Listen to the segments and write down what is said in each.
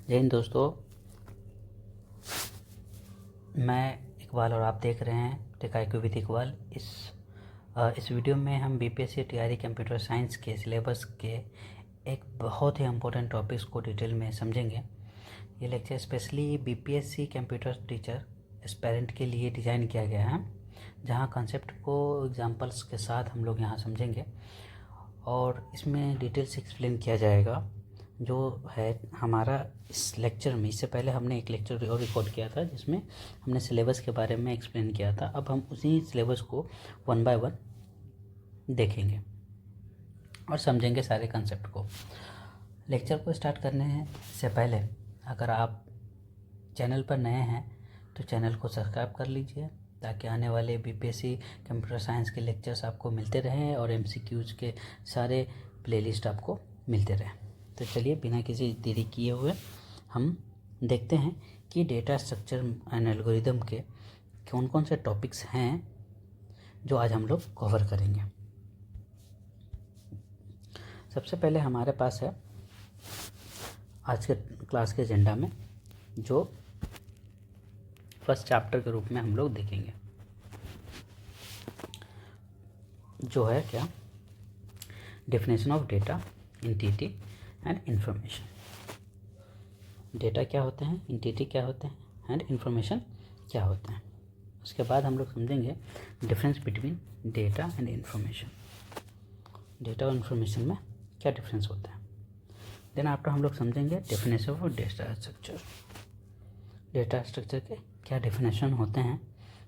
जय हिंद दोस्तों, मैं इकबाल और आप देख रहे हैं टेक IQ विद इकबाल। इस वीडियो में हम बीपीएससी टीआरई कंप्यूटर साइंस के सिलेबस के एक बहुत ही इम्पोर्टेंट टॉपिक्स को डिटेल में समझेंगे। ये lecture specially BPSC computer teacher aspirant के लिए डिज़ाइन किया गया है, जहाँ कॉन्सेप्ट को एग्जांपल्स के साथ हम लोग यहाँ समझेंगे और इसमें डिटेल से एक्सप्लेन किया जाएगा जो है हमारा इस लेक्चर में। इससे पहले हमने एक लेक्चर और रिकॉर्ड किया था जिसमें हमने सिलेबस के बारे में एक्सप्लेन किया था। अब हम उसी सिलेबस को 1 बाय 1 देखेंगे और समझेंगे सारे कंसेप्ट को। लेक्चर को स्टार्ट करने से पहले अगर आप चैनल पर नए हैं तो चैनल को सब्सक्राइब कर लीजिए ताकि आने वाले बीपीएससी कंप्यूटर साइंस के लेक्चर्स आपको मिलते रहें और एमसीक्यूज़ के सारे प्लेलिस्ट आपको मिलते रहें। तो चलिए बिना किसी देरी किए हुए हम देखते हैं कि डेटा स्ट्रक्चर एंड एल्गोरिदम के कौन कौन से टॉपिक्स हैं जो आज हम लोग कवर करेंगे। सबसे पहले हमारे पास है आज के क्लास के एजेंडा में जो फर्स्ट चैप्टर के रूप में हम लोग देखेंगे, जो है क्या, definition of data, entity and information. Data क्या होते हैं, एंटिटी क्या होते हैं एंड इंफॉर्मेशन क्या होते हैं। उसके बाद हम लोग समझेंगे difference between data and information. Data और इंफॉर्मेशन में क्या डिफरेंस होता है। देन आफ्टर हम लोग समझेंगे definition of data structure. Data structure के क्या डेफिनेशन होते हैं,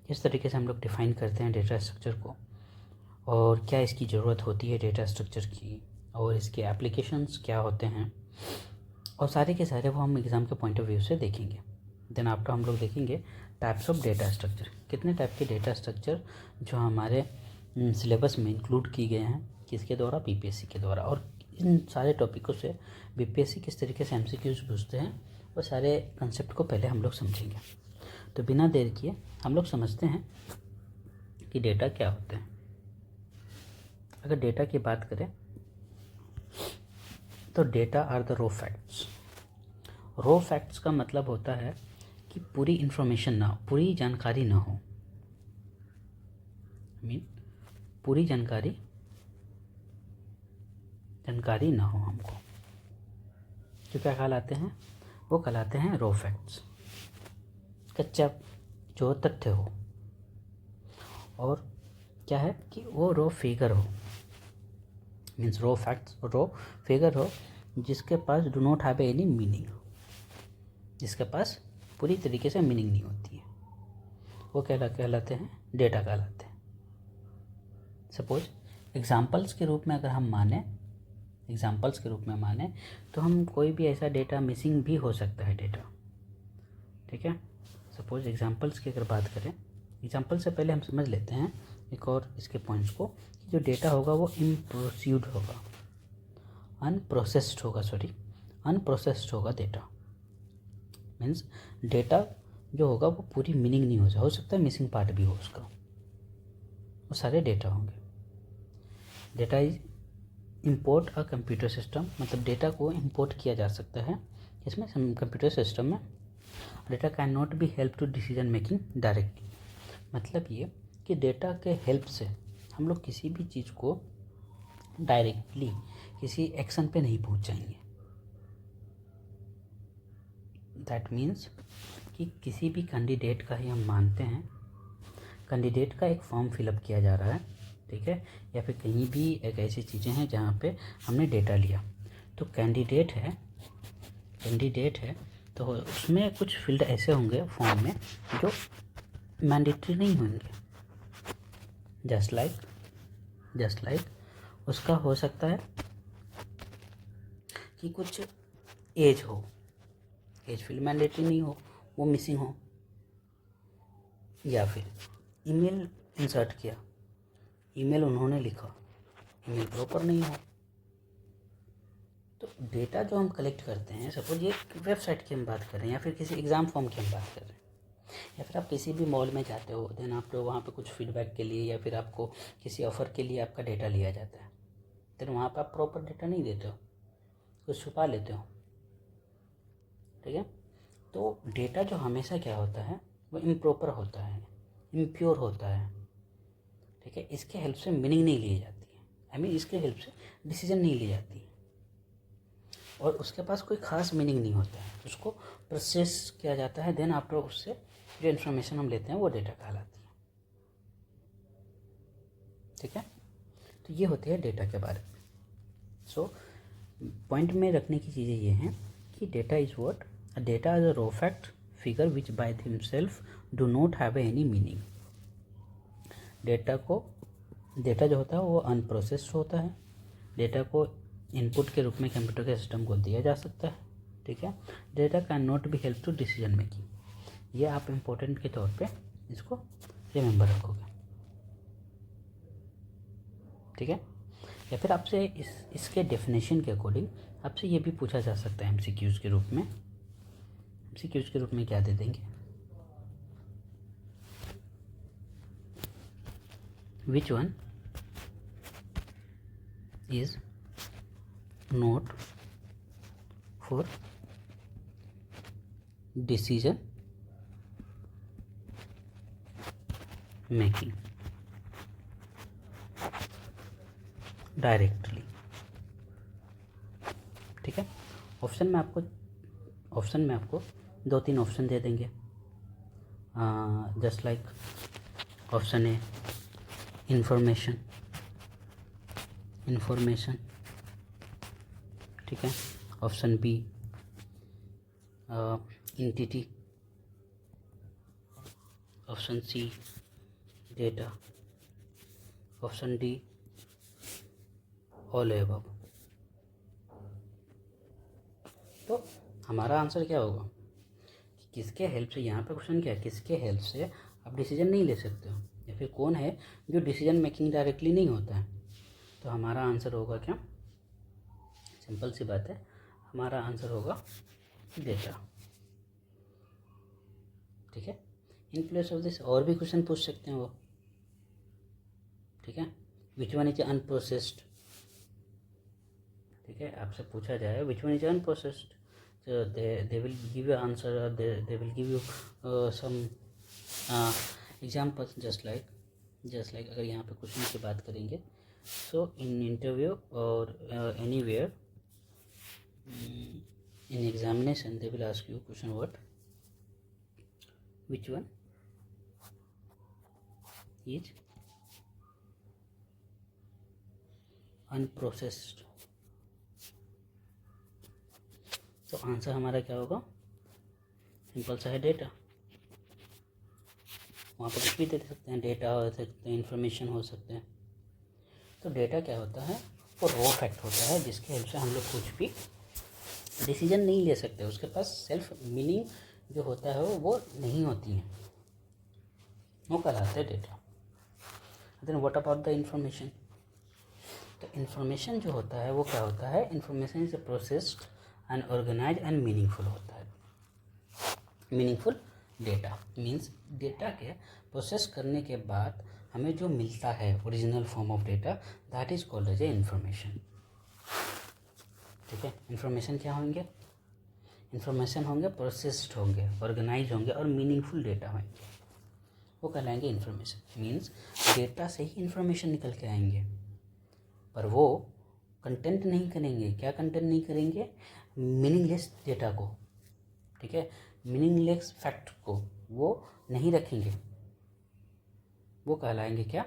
किस तरीके से हम लोग डिफाइन करते हैं डेटा स्ट्रक्चर को और क्या इसकी ज़रूरत होती है डेटा स्ट्रक्चर की और इसके एप्लीकेशंस क्या होते हैं, और सारे के सारे वो हम एग्ज़ाम के पॉइंट ऑफ व्यू से देखेंगे। देन आफ्टर हम लोग देखेंगे टाइप्स ऑफ डेटा स्ट्रक्चर, कितने टाइप के डेटा स्ट्रक्चर जो हमारे सिलेबस में इंक्लूड किए गए हैं, किसके द्वारा, बीपीएससी के द्वारा। और इन सारे टॉपिकों से बीपीएससी किस तरीके से एमसीक्यूज़ पूछते हैं वो सारे कंसेप्ट को पहले हम लोग समझेंगे। तो बिना देर किए हम लोग समझते हैं कि डेटा क्या होते हैं। अगर डेटा की बात करें तो data are the raw facts. Raw facts का मतलब होता है कि पूरी इंफॉर्मेशन ना हो, पूरी जानकारी ना हो, पूरी जानकारी ना हो हमको, जो क्या कहलाते हैं, वो कहलाते हैं रॉ फैक्ट्स। कच्चा जो तथ्य हो, और क्या है कि वो रॉ फिगर हो, means raw facts raw figure हो जिसके पास do not have any meaning, जिसके पास पूरी तरीके से मीनिंग नहीं होती है, वो कहलाते हैं डेटा कहलाते हैं। सपोज एग्जांपल्स के रूप में अगर हम माने तो हम कोई भी ऐसा डेटा मिसिंग भी हो सकता है डेटा, ठीक है। सपोज एग्जांपल्स की अगर बात करें, एग्जांपल से पहले हम समझ लेते हैं एक और इसके पॉइंट्स को, कि जो डेटा होगा वो अनप्रोसेस्ड होगा डेटा। मीन्स डेटा जो होगा वो पूरी मीनिंग नहीं हो सकता है मिसिंग पार्ट भी हो उसका, वो सारे डेटा होंगे। Data is import a computer system, मतलब डेटा को इंपोर्ट किया जा सकता है इसमें कंप्यूटर सिस्टम में। Data can not be help to decision making directly, मतलब ये कि डेटा के हेल्प से हम लोग किसी भी चीज़ को डायरेक्टली किसी एक्शन पे नहीं पहुंच जाएंगे। दैट मीन्स कि किसी भी कैंडिडेट का ही हम मानते हैं, कैंडिडेट का एक फॉर्म फिलअप किया जा रहा है, ठीक है, या फिर कहीं भी एक ऐसी चीज़ें हैं जहाँ पे हमने डेटा लिया, तो कैंडिडेट है तो उसमें कुछ फील्ड ऐसे होंगे फॉर्म में जो मैंडेटरी नहीं होंगे। जस्ट लाइक उसका हो सकता है कि कुछ एज फील्ड मैंडेटरी नहीं हो, वो मिसिंग हो, या फिर ईमेल इंसर्ट किया, ईमेल उन्होंने लिखा, ईमेल प्रॉपर नहीं हो। तो डेटा जो हम कलेक्ट करते हैं, सपोज ये वेबसाइट की हम बात कर रहे हैं या फिर किसी एग्ज़ाम फॉर्म की हम बात कर रहे हैं, या फिर आप किसी भी मॉल में जाते हो, देन आप लोग वहाँ पे कुछ फीडबैक के लिए या फिर आपको किसी ऑफ़र के लिए आपका डेटा लिया जाता है, देन वहाँ पे आप प्रॉपर डेटा नहीं देते हो, कुछ छुपा लेते हो, ठीक है। तो डेटा जो हमेशा क्या होता है वो इम्प्रॉपर होता है, इम्प्योर होता है, ठीक है। इसके हेल्प से मीनिंग नहीं ली जाती है, आई मीन इसके हेल्प से डिसीजन नहीं ली जाती है, और उसके पास कोई ख़ास मीनिंग नहीं होता है। उसको प्रोसेस किया जाता है, देन आफ्टर उससे जो इन्फॉर्मेशन हम लेते हैं वो डेटा कहलाती है, ठीक है। तो ये होती है डेटा के बारे में। सो पॉइंट में रखने की चीज़ें ये हैं कि data is what, data is a raw fact figure which by himself do not have any meaning. Data जो होता है वो अनप्रोसेस्ड होता है। डेटा को इनपुट के रूप में कंप्यूटर के सिस्टम को दिया जा सकता है, ठीक है। Data can not be help to decision making. ये आप इम्पोर्टेंट के तौर पे इसको रिमेंबर रखोगे, ठीक है। या फिर आपसे इसके डेफिनेशन के अकॉर्डिंग आपसे ये भी पूछा जा सकता है एमसीक्यूज़ के रूप में। एमसीक्यूज़ के रूप में क्या दे देंगे, which one is not for decision making directly, ठीक है। ऑप्शन में आपको 2-3 ऑप्शन दे देंगे, just like option A information, ठीक है। Option B entity, option C data, option D all above. तो हमारा आंसर क्या होगा कि किसके हेल्प से, यहाँ पे क्वेश्चन क्या है, किसके हेल्प से आप डिसीजन नहीं ले सकते हो, या फिर कौन है जो डिसीजन मेकिंग डायरेक्टली नहीं होता है। तो हमारा आंसर होगा क्या, सिंपल सी बात है, हमारा आंसर होगा डेटा, ठीक है। इन प्लेस ऑफ दिस और भी क्वेश्चन पूछ सकते हैं वो, ठीक है। विच वन इज अनप्रोसेस्ड, ठीक है, आपसे पूछा जाए विच one is unprocessed, so they will give you answer, or they will give you some examples, just like अगर यहाँ पे क्वेश्चन की बात करेंगे, so in interview or anywhere in examination they will ask you question what, which one is unprocessed। तो answer हमारा क्या होगा, सिंपल सा है डेटा। वहाँ पर कुछ भी दे सकते हैं, डेटा हो सकते हैं, इन्फॉर्मेशन हो सकते हैं। तो डेटा क्या होता है, वो रॉ फैक्ट होता है जिसके हेल्प से हम लोग कुछ भी डिसीजन नहीं ले सकते, उसके पास सेल्फ मीनिंग जो होता है वो नहीं होती है, वो कहलाता है data. Then what about the information, तो इन्फॉर्मेशन जो होता है वो क्या होता है, information is processed and organise and meaningful होता है। मीनिंगफुल डेटा मीन्स डेटा के प्रोसेस करने के बाद हमें जो मिलता है original form of data, that is called as a information, ठीक है। इन्फॉर्मेशन क्या होंगे, इन्फॉर्मेशन होंगे प्रोसेस्ड होंगे, ऑर्गेनाइज होंगे और मीनिंगफुल डेटा होंगे, वो कहलाएंगे इन्फॉर्मेशन। मीन्स डेटा से ही इन्फॉर्मेशन निकल के आएंगे, पर वो कंटेंट नहीं करेंगे। क्या कंटेंट नहीं करेंगे, मीनिंगलेस डेटा को, ठीक है, मीनिंगलेस फैक्ट को वो नहीं रखेंगे, वो कहलाएंगे क्या,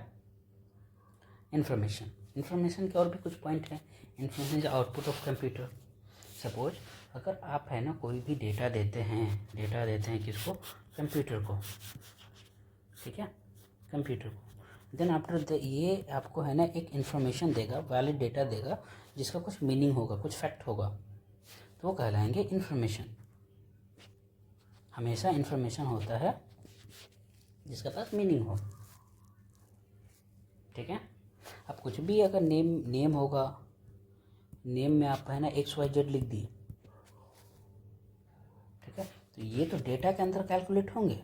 इन्फॉर्मेशन। इन्फॉर्मेशन के और भी कुछ पॉइंट हैं। Information is output of computer. Suppose अगर आप है ना कोई भी डेटा देते हैं किसको, कंप्यूटर को, ठीक है, कंप्यूटर को। देन आफ्टर ये आपको है ना एक इन्फॉर्मेशन देगा, वैलिड डेटा देगा जिसका कुछ मीनिंग होगा, कुछ फैक्ट होगा, तो वो कहलाएंगे इन्फॉर्मेशन। हमेशा इन्फॉर्मेशन होता है जिसके पास मीनिंग हो, ठीक है। अब कुछ भी अगर नेम होगा, नेम में आप है ना XYZ लिख दिए, ठीक है, तो ये तो डेटा के अंदर कैलकुलेट होंगे,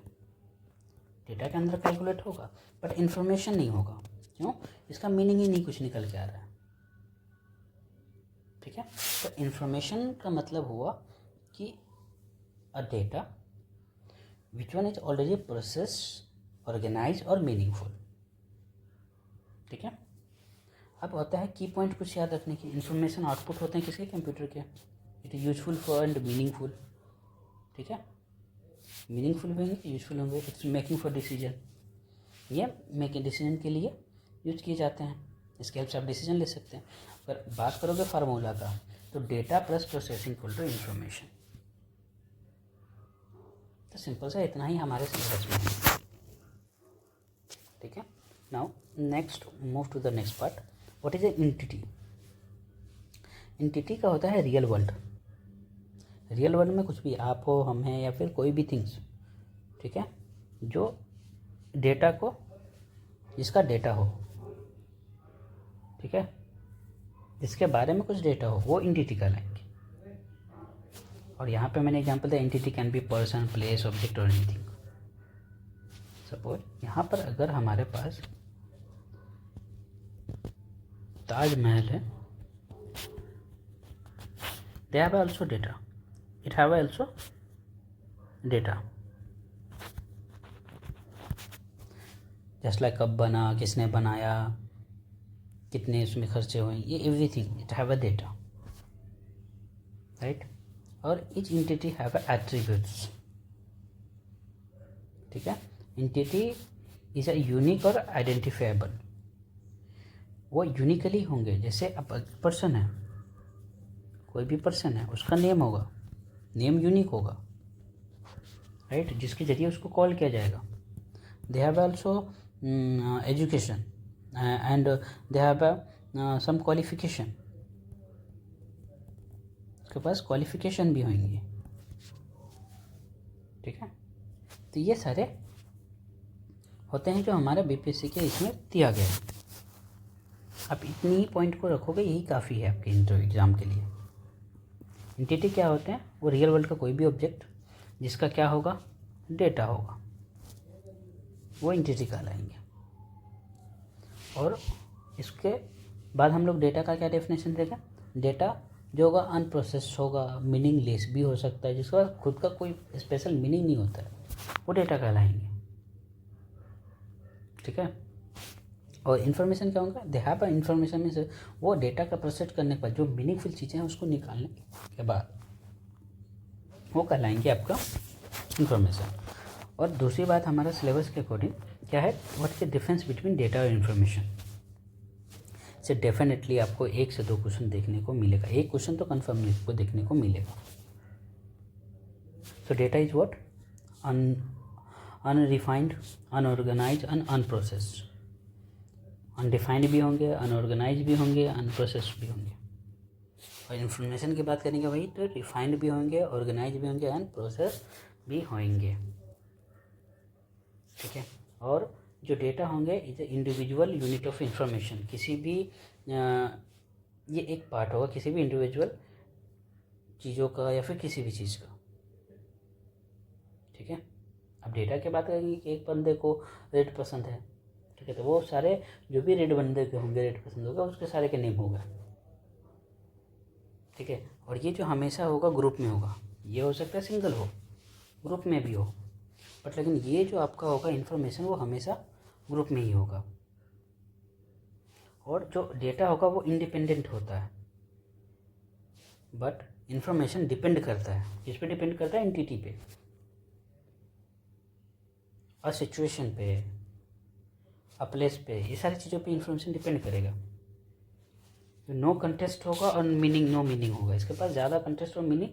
डेटा के अंदर कैलकुलेट होगा, बट इन्फॉर्मेशन नहीं होगा। क्यों, इसका मीनिंग ही नहीं कुछ निकल के आ रहा है, ठीक है। तो इन्फॉर्मेशन का मतलब हुआ कि a data which one is already process, organise और मीनिंगफुल। ठीक है, अब होता है की पॉइंट कुछ याद रखने की। इन्फॉर्मेशन आउटपुट होते हैं किसके, कंप्यूटर के। It is useful for and meaningful. ठीक है, मीनिंगफुल भी होंगे, यूजफुल होंगे। इट्स मेकिंग फॉर डिसीजन, ये मेकिंग डिसीजन के लिए यूज किए जाते हैं। इसके हेल्प से आप डिसीजन ले सकते हैं। अगर बात करोगे फार्मूला का, तो data plus processing equal to information. तो सिंपल सा इतना ही हमारे सिलेबस में है। ठीक है, now next move to the next part. What is a entity? Entity का होता है रियल वर्ल्ड। रियल वर्ल्ड में कुछ भी, आप हो, हम हैं, या फिर कोई भी थिंग्स, ठीक है, जो डेटा को, जिसका डेटा हो, ठीक है, जिसके बारे में कुछ डेटा हो, वो एंटिटी कहलाएंगे। और यहाँ पे मैंने एग्जांपल दिया, entity can be person, place, object और एनीथिंग। सपोज यहाँ पर अगर हमारे पास ताजमहल है, they have also data, it have also data, just like कब बना, किसने बनाया, कितने उसमें खर्चे हुए, ये everything it have a data, right. और each entity have a attributes. ठीक है, एंटिटी इज अ यूनिक और आइडेंटिफाइबल। वो यूनिकली होंगे। जैसे अब पर्सन है, कोई भी पर्सन है, उसका नेम होगा, नेम यूनिक होगा, राइट, जिसके जरिए उसको कॉल किया जाएगा। They have also education and they have some qualification, उसके पास क्वालिफिकेशन भी होंगे। ठीक है, तो ये सारे होते हैं जो हमारा बीपीएससी के इसमें दिया गया है। आप इतनी ही पॉइंट को रखोगे, यही काफ़ी है आपके इंटरव्यू एग्ज़ाम के लिए। एंटिटी क्या होते हैं? वो रियल वर्ल्ड का कोई भी ऑब्जेक्ट जिसका क्या होगा, डेटा होगा, वो एंटिटी कहलाएंगे। और इसके बाद हम लोग डेटा का क्या डेफिनेशन देगा? डेटा जो होगा अनप्रोसेस्ड होगा, मीनिंगलेस भी हो सकता है, जिसका खुद का कोई स्पेशल मीनिंग नहीं होता है, वो डेटा कहलाएंगे। ठीक है, और इन्फॉर्मेशन क्या होगा? दे हैव इन्फॉर्मेशन में से वो डेटा का प्रोसेस करने के बाद जो मीनिंगफुल चीज़ें हैं उसको निकालने के बाद वो कहलाएंगे आपका इन्फॉर्मेशन। और दूसरी बात हमारा सिलेबस के अकॉर्डिंग क्या है, what is the difference between data और इन्फॉर्मेशन। से डेफिनेटली आपको 1 से 2 क्वेश्चन देखने को मिलेगा, एक क्वेश्चन तो कन्फर्म आपको देखने को मिलेगा। So data is what? Unrefined, unorganise and unprocessed. Undefined भी होंगे, अनऑर्गेनाइज भी होंगे, अनप्रोसेस्ड भी होंगे। और इन्फॉर्मेशन की बात करेंगे वही, तो रिफाइंड भी होंगे, ऑर्गेनाइज भी होंगे, एंड प्रोसेस भी होंगे। ठीक है, और जो डेटा होंगे is individual unit of information. किसी भी ये एक पार्ट होगा किसी भी इंडिविजुअल चीज़ों का या फिर किसी भी चीज़ का। ठीक है, अब डेटा की बात करेंगे कि एक बंदे को रेड पसंद है, ठीक है, तो वो सारे जो भी रेड बंदे के होंगे, रेड पसंद होगा, उसके सारे के नेम होगा। ठीक है, और ये जो हमेशा होगा ग्रुप में होगा, ये हो सकता है सिंगल हो, ग्रुप में भी हो, बट लेकिन ये जो आपका होगा इन्फॉर्मेशन वो हमेशा ग्रुप में ही होगा। और जो डेटा होगा वो इंडिपेंडेंट होता है, बट इन्फॉर्मेशन डिपेंड करता है, किस पे डिपेंड करता है? एंटिटी पे, और सिचुएशन पे, अ प्लेस पे, ये सारी चीज़ों पे इन्फॉर्मेशन डिपेंड करेगा। नो कंटेस्ट होगा और मीनिंग नो मीनिंग होगा, इसके पास ज़्यादा कंटेस्ट और मीनिंग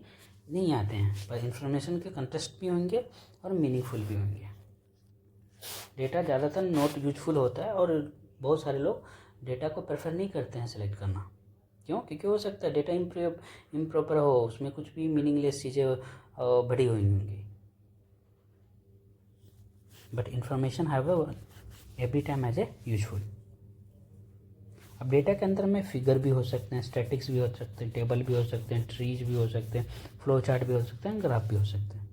नहीं आते हैं, पर इन्फॉर्मेशन के कंटेस्ट भी होंगे और मीनिंगफुल भी होंगे। डेटा ज़्यादातर नॉट यूजफुल होता है और बहुत सारे लोग डेटा को प्रेफर नहीं करते हैं सेलेक्ट करना। क्यों? क्योंकि हो सकता है डेटा इम्प्रॉपर हो, उसमें कुछ भी मीनिंगलेस चीज़ें भरी हुई होंगी। But information have every time as a useful. अब डेटा के अंदर में फिगर भी हो सकते हैं, स्टैटिक्स भी हो सकते हैं, टेबल भी हो सकते हैं, ट्रीज भी हो सकते हैं, फ्लो चार्ट भी हो सकते हैं, ग्राफ भी हो सकते हैं।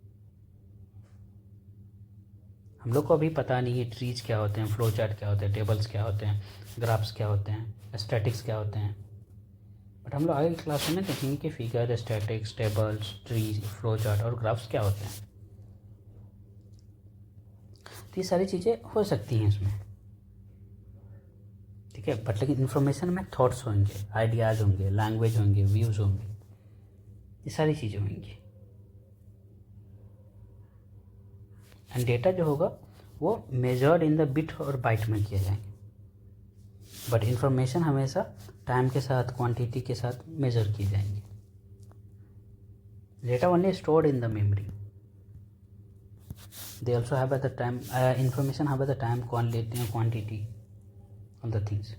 हम लोग को अभी पता नहीं है ट्रीज क्या होते हैं, फ्लो चार्ट क्या होते हैं, टेबल्स क्या होते हैं, ग्राफ्स क्या होते हैं, स्टैटिक्स क्या होते हैं। बट हम लोग आगे की क्लास में देखेंगे कि figure, statics, tables, tree, flow chart और ग्राफ्स क्या होते हैं। तो ये सारी चीज़ें हो सकती हैं इसमें, ठीक है। बट लेकिन इन्फॉर्मेशन में थॉट्स होंगे, आइडियाज़ होंगे, लैंग्वेज होंगे, व्यूज़ होंगे, ये सारी चीज़ें होंगी। एंड डेटा जो होगा वो मेजर्ड इन द बिट और बाइट में किया जाएंगे। बट इन्फॉर्मेशन हमेशा टाइम के साथ, क्वांटिटी के साथ मेजर किए जाएंगे। Data only stored in the memory. They also have at the time information have at the time quantity of the things।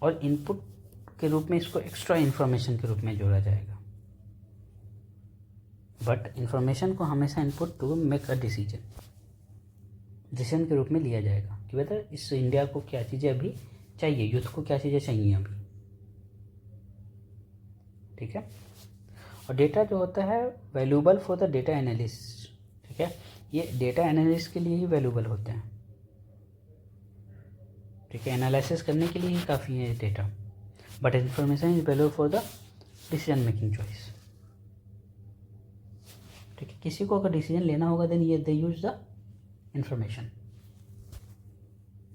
और इनपुट के रूप में इसको एक्स्ट्रा इन्फॉर्मेशन के रूप में जोड़ा जाएगा। बट इन्फॉर्मेशन को हमेशा input to make a decision के रूप में लिया जाएगा कि बेटा इस इंडिया को क्या चीज़ें अभी चाहिए, यूथ को क्या चीज़ें चाहिए अभी, ठीक है। और डेटा जो होता है valuable for the data analysis, ठीक है। ये डेटा एनालिसिस के लिए ही वैल्यूबल होते हैं, ठीक है। एनालिसिस करने के लिए ही काफ़ी है data. But information is valuable for the decision making choice, ठीक है। किसी को अगर डिसीजन लेना होगा देन ये दे यूज द इन्फॉर्मेशन।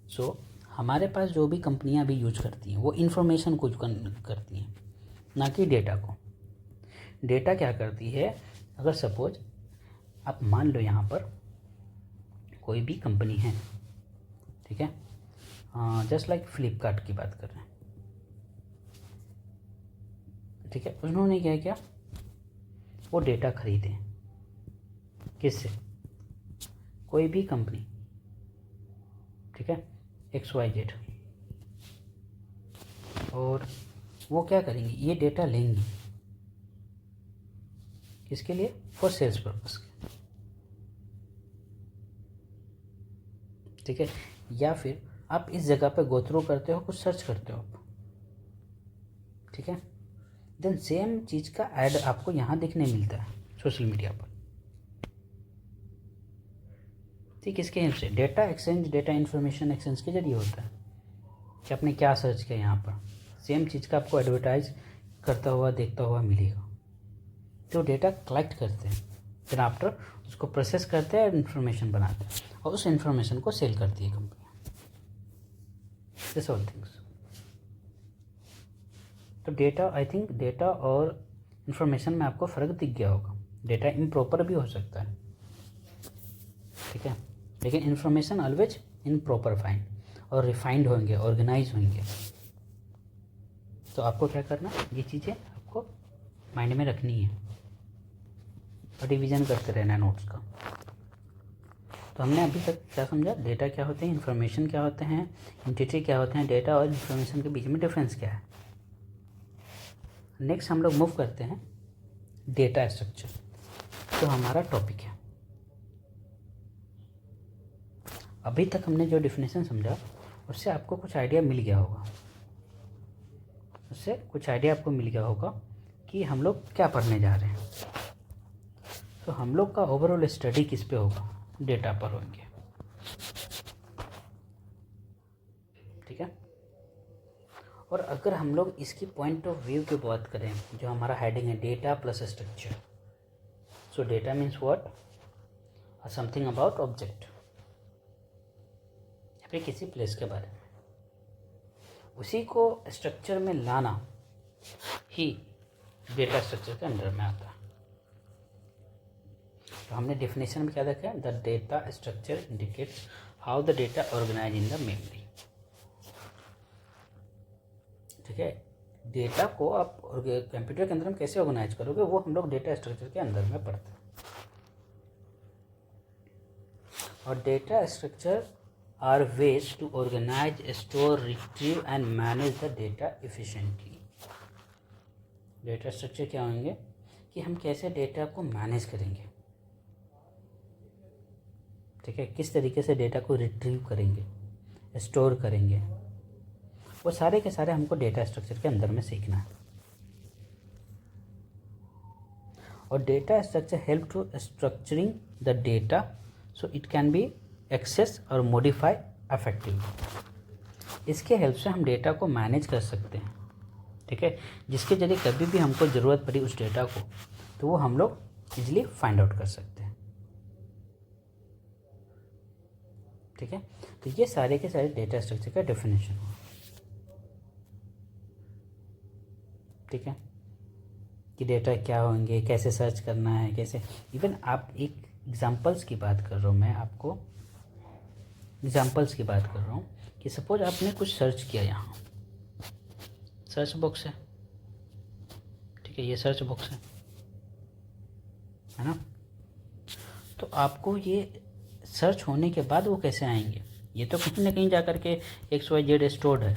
सो हमारे पास जो भी कंपनियां अभी यूज करती हैं वो इन्फॉर्मेशन को करती हैं, ना कि डेटा को। डेटा क्या करती है, अगर सपोज आप मान लो यहाँ पर कोई भी कंपनी है, ठीक है, जस्ट लाइक फ्लिपकार्ट की बात कर रहे हैं, ठीक है। उन्होंने क्या किया, वो डेटा खरीदे किससे, कोई भी कंपनी, ठीक है, XYZ, और वो क्या करेंगे, ये डेटा लेंगे किसके लिए, फॉर सेल्स पर्पस के, ठीक है। या फिर आप इस जगह पे गो थ्रू करते हो, कुछ सर्च करते हो आप, ठीक है, देन सेम चीज़ का ऐड आपको यहाँ दिखने मिलता है सोशल मीडिया पर, ठीक। इसके हेल्प से data exchange, data information exchange के जरिए होता है कि आपने क्या सर्च किया, यहाँ पर सेम चीज़ का आपको एडवर्टाइज करता हुआ, देखता हुआ मिलेगा। तो डेटा कलेक्ट करते हैं, फिर आफ्टर उसको प्रोसेस करते हैं, इन्फॉर्मेशन बनाते हैं, और उस इन्फॉर्मेशन को सेल करती है कंपनी। This all things. तो डेटा, आई थिंक डेटा और इन्फॉर्मेशन में आपको फ़र्क दिख गया होगा। डेटा इम्प्रॉपर भी हो सकता है, ठीक है, लेकिन information always in proper fine और रिफाइंड होंगे, ऑर्गेनाइज होंगे। तो आपको क्या करना, ये चीज़ें आपको माइंड में रखनी है और रिवीजन करते रहना है नोट्स का। तो हमने अभी तक क्या समझा, डेटा क्या होते हैं, इन्फॉर्मेशन क्या होते हैं, एंटिटी क्या होते हैं, डेटा और इन्फॉर्मेशन के बीच में डिफरेंस क्या है। नेक्स्ट हम लोग मूव करते हैं डेटा स्ट्रक्चर, तो हमारा टॉपिक है। अभी तक हमने जो डिफिनेशन समझा उससे आपको कुछ आइडिया मिल गया होगा, उससे कुछ आइडिया आपको मिल गया होगा कि हम लोग क्या पढ़ने जा रहे हैं। तो हम लोग का ओवरऑल स्टडी किस पे होगा, डेटा पर होंगे, ठीक है। और अगर हम लोग इसकी पॉइंट ऑफ व्यू की बात करें, जो हमारा हेडिंग है data plus structure, so data means what, something about object, या फिर किसी प्लेस के बारे में, उसी को स्ट्रक्चर में लाना ही डेटा स्ट्रक्चर के अंडर में आता है। तो हमने डेफिनेशन में क्या देखा है, the data structure indicates how the data organise in the memory, ठीक है। डेटा को आप कंप्यूटर के अंदर में कैसे ऑर्गेनाइज करोगे, वो हम लोग डेटा स्ट्रक्चर के अंदर में पढ़ते हैं। और data structure are ways to organise, store, retrieve and manage the data efficiently. Data structure क्या होंगे कि हम कैसे डेटा को मैनेज करेंगे, ठीक है, किस तरीके से डेटा को रिट्रीव करेंगे, स्टोर करेंगे, वो सारे के सारे हमको डेटा स्ट्रक्चर के अंदर में सीखना है। और data structure help to structuring the data so it can be access और मॉडिफाई इफेक्टिवली। इसके हेल्प से हम डेटा को मैनेज कर सकते हैं ठीक है, जिसके जरिए कभी भी हमको ज़रूरत पड़ी उस डेटा को तो वो हम लोग इजीली फाइंड आउट कर सकते हैं। ठीक है, तो ये सारे के सारे डेटा स्ट्रक्चर का डेफिनेशन हुआ। ठीक है, कि डेटा क्या होंगे, कैसे सर्च करना है, कैसे, इवन आप एक एग्जांपल्स की बात कर रहा हूँ, मैं आपको एग्जांपल्स की बात कर रहा हूँ कि सपोज आपने कुछ सर्च किया, यहाँ सर्च बॉक्स है, ठीक है, ये सर्च बॉक्स है ना, तो आपको ये सर्च होने के बाद वो कैसे आएंगे, ये तो कहीं ना कहीं जा कर के XYZ स्टोर्ड है।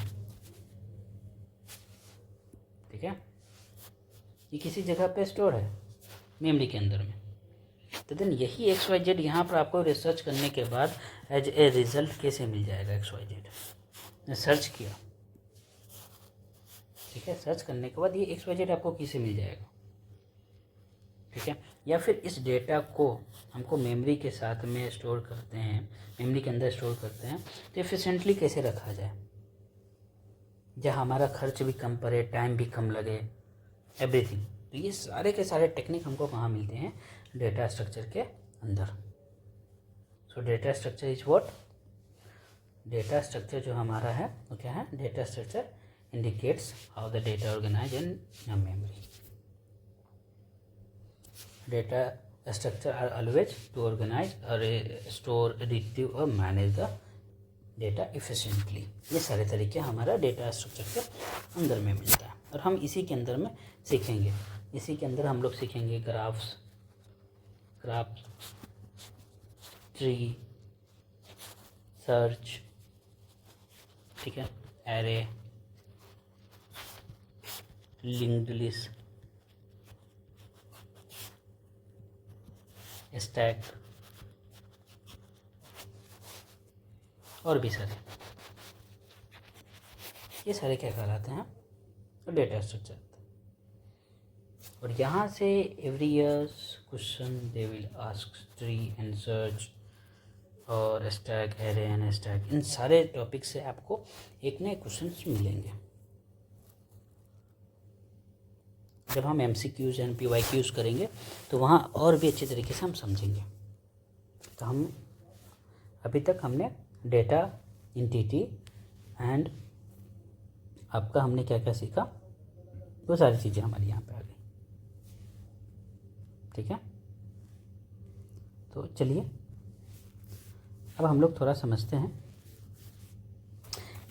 ठीक है, ये किसी जगह पे स्टोर है मेमोरी के अंदर में, तो देन यही XYZ यहाँ पर आपको रिसर्च करने के बाद एज ए रिजल्ट कैसे मिल जाएगा। XYZ ने सर्च किया, ठीक है, सर्च करने के बाद ये XYZ आपको कैसे मिल जाएगा। ठीक है, या फिर इस डेटा को हमको मेमोरी के साथ में स्टोर करते हैं, मेमोरी के अंदर स्टोर करते हैं, तो एफिशिएंटली कैसे रखा जाए, जहाँ हमारा खर्च भी कम पड़े, टाइम भी कम लगे, एवरीथिंग। तो ये सारे के सारे टेक्निक हमको कहाँ मिलते हैं, डेटा स्ट्रक्चर के अंदर। So data structure is what, data structure जो हमारा है वो क्या है, data structure indicates how the data organise in memory. Data structure are always to organize or store, retrieve और manage the data efficiently। ये सारे तरीके हमारा डेटा स्ट्रक्चर के अंदर में मिलता है और हम इसी के अंदर में सीखेंगे। इसी के अंदर हम लोग सीखेंगे ग्राफ्स, ट्री, सर्च, ठीक है, एरे, लिंक्ड लिस्ट, स्टैक और भी सारे, ये सारे क्या कहलाते हैं, डेटा स्ट्रक्चर। और यहाँ से every years question they will ask tree and search और स्टैक, एरे एंड स्टैक, इन सारे टॉपिक से आपको एक नए क्वेश्चन मिलेंगे। जब हम MCQs एंड PYQs करेंगे तो वहाँ और भी अच्छे तरीके से हम समझेंगे। तो हम अभी तक हमने डेटा एंटिटी एंड आपका हमने क्या क्या सीखा, वो सारी चीज़ें हमारी यहाँ पे आ गई। ठीक है, तो चलिए अब हम लोग थोड़ा समझते हैं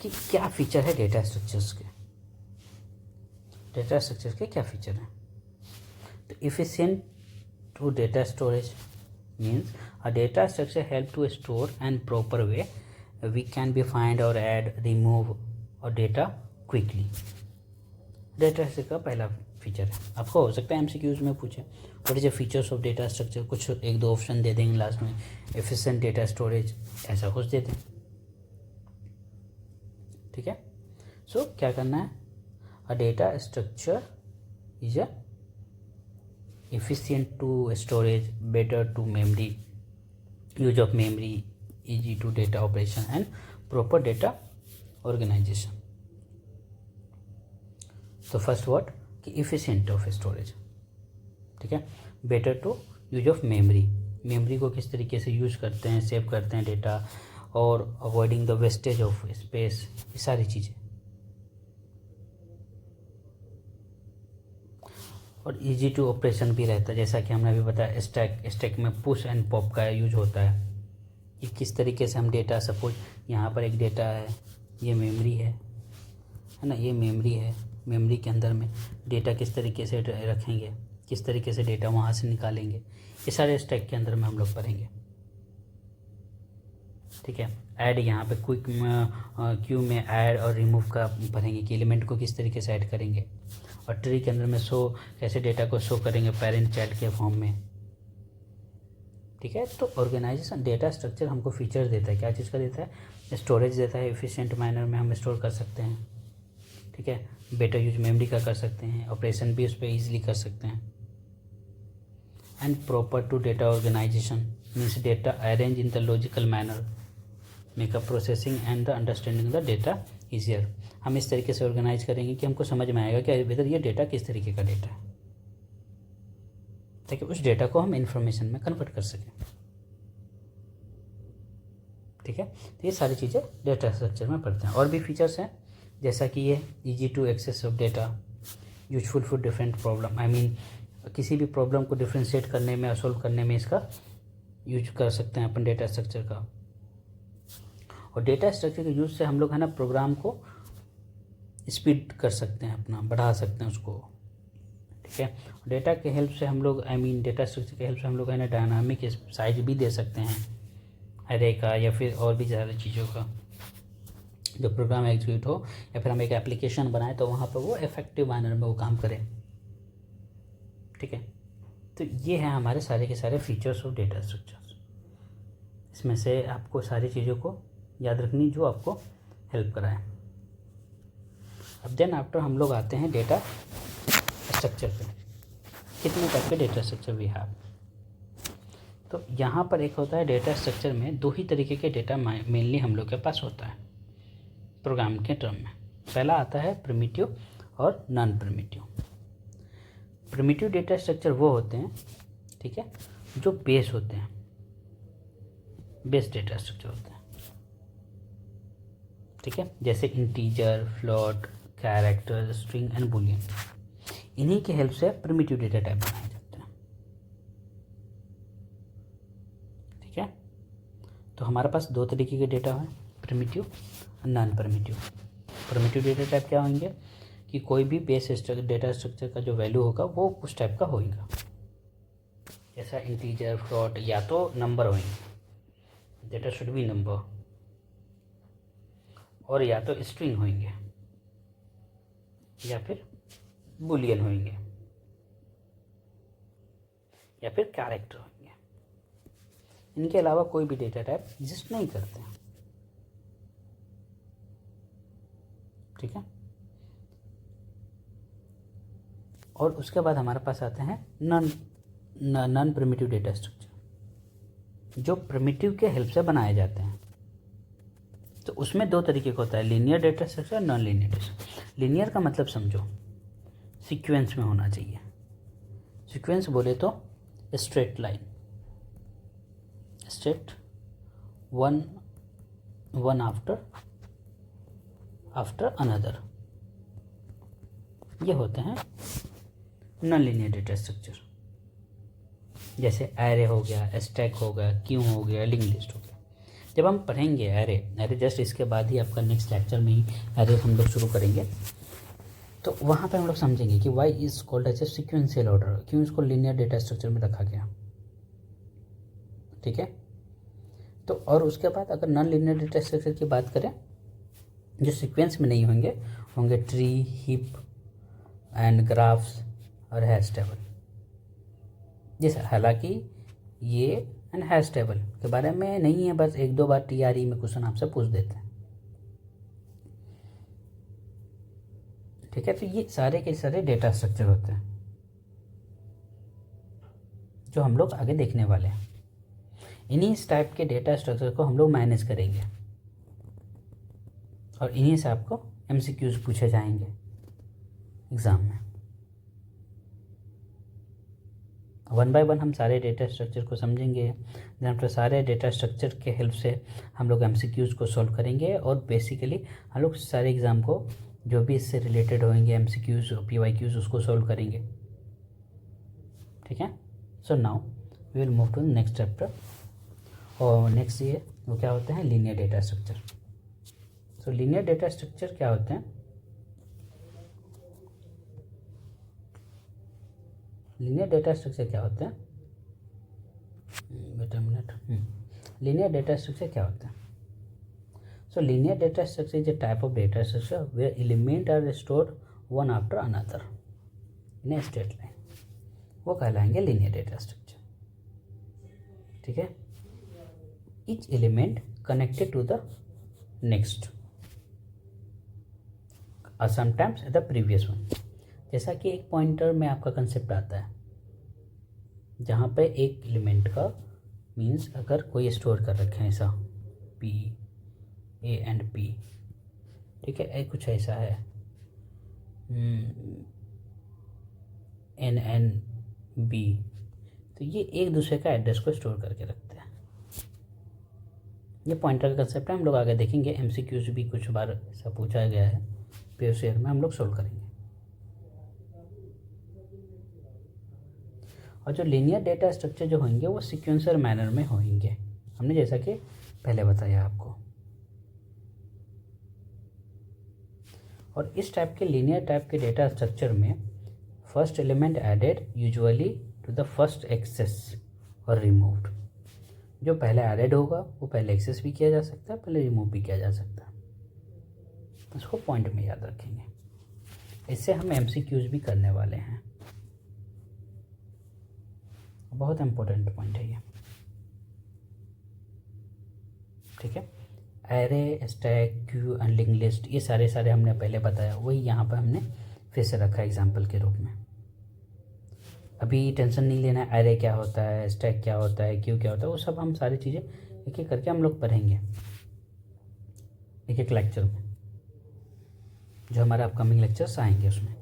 कि क्या फीचर है डेटा स्ट्रक्चर्स के। डेटा स्ट्रक्चर के क्या फीचर हैं, तो efficient to data storage means a data structure help to store and proper way we can be find और ऐड, रिमूव और डेटा क्विकली। डेटा स्ट्रक्चर का पहला फीचर है, आपको हो सकता है MCQs में पूछे what is the features of data structure, कुछ एक दो ऑप्शन दे देंगे लास्ट में, एफिशिएंट डेटा स्टोरेज, ऐसा कुछ दे दें। ठीक है, सो क्या करना है, a data structure is a efficient to storage, better to memory, use of memory, easy to data operation and proper data organization। तो फर्स्ट वर्ड कि efficient of storage, ठीक है, better to use of memory, memory को किस तरीके से use करते हैं, सेव करते हैं डेटा, और avoiding the wastage of space, ये सारी चीज़ें। और इजी टू ऑपरेशन भी रहता है, जैसा कि हमने अभी बताया स्टैक में पुश एंड पॉप का यूज होता है कि किस तरीके से हम डेटा, सपोज यहाँ पर एक डेटा है, ये मेमोरी है ना, ये मेमोरी है, मेमोरी के अंदर में डेटा किस तरीके से रखेंगे, किस तरीके से डेटा वहाँ से निकालेंगे, ये सारे स्टैक के अंदर में हम लोग पढ़ेंगे। ठीक है, ऐड, यहाँ पे क्विक क्यू में ऐड और रिमूव का पढ़ेंगे कि एलिमेंट को किस तरीके से ऐड करेंगे, और ट्री के अंदर में शो, कैसे डेटा को शो करेंगे पेरेंट चाइल्ड के फॉर्म में। ठीक है, तो ऑर्गेनाइजेशन डेटा स्ट्रक्चर हमको फीचर्स देता है, क्या चीज़ का देता है, स्टोरेज देता है, एफिशिएंट मैनर में हम स्टोर कर सकते हैं। ठीक है, बेटर यूज मेमोरी का कर सकते हैं, ऑपरेशन भी उस पर ईजिली कर सकते हैं। And proper to data organisation means data arrange in the logical manner, make a processing and the understanding the data easier. हम इस तरीके से ऑर्गेनाइज करेंगे कि हमको समझ में आएगा कि वेदर ये डेटा किस तरीके का डेटा है, ताकि उस डेटा को हम इंफॉर्मेशन में कन्वर्ट कर सकें। ठीक है, तो ये सारी चीज़ें डेटा स्ट्रक्चर में पढ़ते हैं। और भी फीचर्स हैं, जैसा कि ये easy to access of data, useful for different problem. I mean किसी भी प्रॉब्लम को डिफ्रेंशिएट करने में, सॉल्व करने में इसका यूज कर सकते हैं अपन डेटा स्ट्रक्चर का। और डेटा स्ट्रक्चर के यूज से हम लोग है ना प्रोग्राम को स्पीड कर सकते हैं, अपना बढ़ा सकते हैं उसको। ठीक है, डेटा के हेल्प से हम लोग डेटा स्ट्रक्चर के हेल्प से हम लोग है ना डायनामिक साइज भी दे सकते हैं एरे का, या फिर और भी ज़्यादा चीज़ों का। जो प्रोग्राम एग्जीक्यूट हो या फिर हम एक एप्लीकेशन बनाएं तो वहाँ पर वो इफेक्टिव मैनर में वो काम करे। ठीक है, तो ये है हमारे सारे के सारे फीचर्स ऑफ डेटा स्ट्रक्चर्स। इसमें से आपको सारी चीज़ों को याद रखनी जो आपको हेल्प कराए। अब देन आफ्टर हम लोग आते हैं डेटा स्ट्रक्चर पे। कितने टाइप के डेटा स्ट्रक्चर भी है। तो यहाँ पर एक होता है डेटा स्ट्रक्चर में दो ही तरीके के डेटा मेनली हम लोग के पास होता है प्रोग्राम के टर्म में। पहला आता है प्रिमिटिव और non primitive. Primitive data structure वो होते हैं, ठीक है, जो बेस होते हैं, बेस डेटा स्ट्रक्चर होते हैं। ठीक है, जैसे integer, float, character, string and Boolean. इन्हीं के हेल्प से प्रिमिटिव डेटा टाइप बनाए जाते हैं। ठीक है, तो हमारे पास दो तरीके के डेटा है, प्रिमिटिव और non primitive. Primitive data type क्या होंगे कि कोई भी बेस डेटा स्ट्रक्चर का जो वैल्यू होगा वो उस टाइप का होगा। जैसा इंटीजर, फ्लोट या तो नंबर होंगे, डेटा शुड बी नंबर, और या तो स्ट्रिंग होंगे या फिर बुलियन होंगे या फिर कैरेक्टर होंगे। इनके अलावा कोई भी डेटा टाइप एग्जिस्ट नहीं करते हैं। ठीक है, और उसके बाद हमारे पास आते हैं नॉन प्रिमिटिव डेटा स्ट्रक्चर, जो प्रिमिटिव के हेल्प से बनाए जाते हैं। तो उसमें दो तरीके का होता है, linear data structure, non linear data structure. Linear का मतलब समझो सीक्वेंस में होना चाहिए। सीक्वेंस बोले तो straight line, straight one after another, ये होते हैं नॉन लीनियर डेटा स्ट्रक्चर। जैसे एरे हो गया, स्टैक हो गया, क्यू हो गया, लिंक लिस्ट हो गया। जब हम पढ़ेंगे एरे जस्ट इसके बाद ही आपका नेक्स्ट लेक्चर में ही एरे हम लोग शुरू करेंगे, तो वहाँ पे हम लोग समझेंगे कि why is called as a sequential order, क्यों इसको लीनियर डेटा स्ट्रक्चर में रखा गया। ठीक है, तो और उसके बाद अगर नॉन लीनियर डेटा स्ट्रक्चर की बात करें, जो सीक्वेंस में नहीं होंगे ट्री, हीप एंड ग्राफ्स और हैश टेबल। जैसे हालांकि ये एंड हैश टेबल के बारे में नहीं है, बस एक दो बार TRE में क्वेश्चन आपसे पूछ देते हैं। ठीक है, तो ये सारे के सारे डेटा स्ट्रक्चर होते हैं जो हम लोग आगे देखने वाले हैं। इन्हीं टाइप के डेटा स्ट्रक्चर को हम लोग मैनेज करेंगे और इन्हीं से आपको MCQs पूछे जाएंगे एग्ज़ाम में। वन बाय वन हम सारे डेटा स्ट्रक्चर को समझेंगे, जहाँ पर सारे डेटा स्ट्रक्चर के हेल्प से हम लोग MCQs को सॉल्व करेंगे और बेसिकली हम लोग सारे एग्ज़ाम को जो भी इससे रिलेटेड होंगे MCQs और PYQs उसको सॉल्व करेंगे। ठीक है, so now we will move to next chapter. और नेक्स्ट ये वो क्या होते हैं, linear data structure. So linear data structure क्या होते हैं? लीनियर डेटा स्ट्रक्चर क्या होते हैं? Wait a minute. Linear data structure क्या होता है? So linear data structure is a type of data structure where elements are stored one after another in a straight line. वो कहलाएंगे लीनियर डेटा स्ट्रक्चर। ठीक है, each element connected to the next or sometimes the previous one. जैसा कि एक pointer में आपका concept आता है जहाँ पे एक एलिमेंट का मीन्स अगर कोई स्टोर कर रखे हैं ऐसा P, A एंड P, ठीक है, कुछ ऐसा है NNB। तो ये एक दूसरे का एड्रेस को स्टोर करके रखते हैं। ये पॉइंटर का कंसेप्ट है, हम लोग आगे देखेंगे। MCQs भी कुछ बार ऐसा पूछा गया है, POCR में हम लोग सोल्व करेंगे। और जो लीनियर डेटा स्ट्रक्चर जो होंगे वो सिक्वेंसर मैनर में होंगे, हमने जैसा कि पहले बताया आपको। और इस टाइप के लीनियर टाइप के डेटा स्ट्रक्चर में first element added usually to the first access और रिमूव्ड। जो पहले एडेड होगा वो पहले एक्सेस भी किया जा सकता है, पहले रिमूव भी किया जा सकता है। इसको पॉइंट में याद रखेंगे। इससे हम MCQs भी करने वाले हैं, बहुत इंपॉर्टेंट पॉइंट है ये। ठीक है, array, stack, Q, unlink list, ये सारे हमने पहले बताया, वही यहाँ पर हमने फिर से रखा एग्जाम्पल के रूप में। अभी टेंशन नहीं लेना है एरे क्या होता है, स्टैक क्या होता है, क्यू क्या होता है, वो सब हम सारी चीज़ें एक एक करके हम लोग पढ़ेंगे एक एक लेक्चर में, जो हमारे अपकमिंग लेक्चर्स आएंगे उसमें।